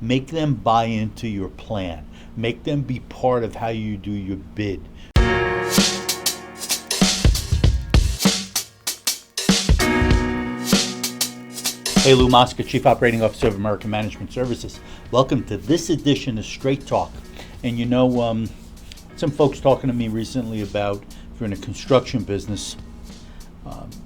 Make them buy into your plan. Make them be part of how you do your bid. Hey, Lou Mosca, Chief Operating Officer of American Management Services. Welcome to this edition of Straight Talk. And some folks talking to me recently about, if you're in a construction business,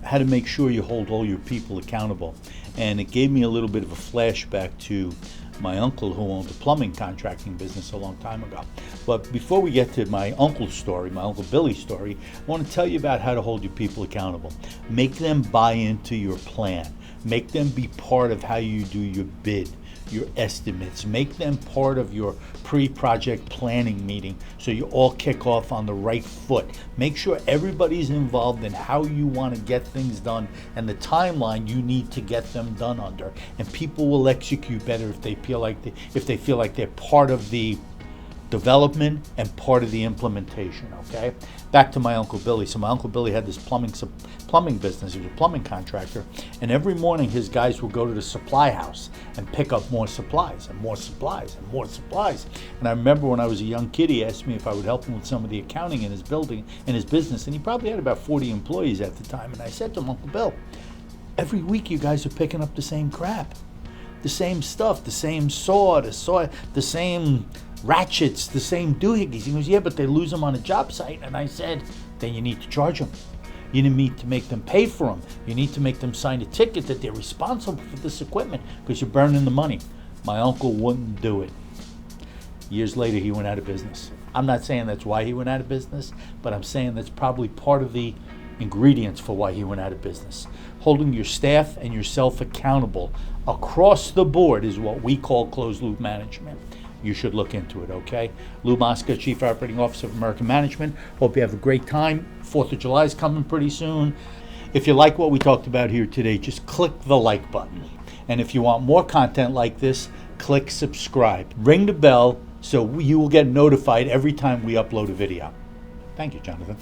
how to make sure you hold all your people accountable. And it gave me a little bit of a flashback to my uncle who owned a plumbing contracting business a long time ago. But before we get to my uncle's story, my Uncle Billy's story, I want to tell you about how to hold your people accountable. Make them buy into your plan. Make them be part of how you do your bid, your estimates. Make them part of your pre-project planning meeting so you all kick off on the right foot. Make sure everybody's involved in how you want to get things done and the timeline you need to get them done under. And people will execute better if they feel like they're part of the development and part of the implementation. Okay, back to my Uncle Billy. So my Uncle Billy had this plumbing business. He was a plumbing contractor, and every morning his guys would go to the supply house and pick up more supplies and more supplies and more supplies. And I remember when I was a young kid, he asked me if I would help him with some of the accounting in his business, and he probably had about 40 employees at the time. And I said to him, Uncle Bill, every week you guys are picking up the same crap, the same stuff, the same the same ratchets, the same doohickeys. He goes, yeah, but they lose them on a job site. And I said, then you need to charge them. You need to make them pay for them. You need to make them sign a ticket that they're responsible for this equipment because you're burning the money. My uncle wouldn't do it. Years later, he went out of business. I'm not saying that's why he went out of business, but I'm saying that's probably part of the ingredients for why he went out of business. Holding your staff and yourself accountable across the board is what we call closed loop management. You should look into it, okay? Lou Mosca, Chief Operating Officer of American Management. Hope you have a great time. 4th of July is coming pretty soon. If you like what we talked about here today, just click the like button. And if you want more content like this, click subscribe. Ring the bell so you will get notified every time we upload a video. Thank you, Jonathan.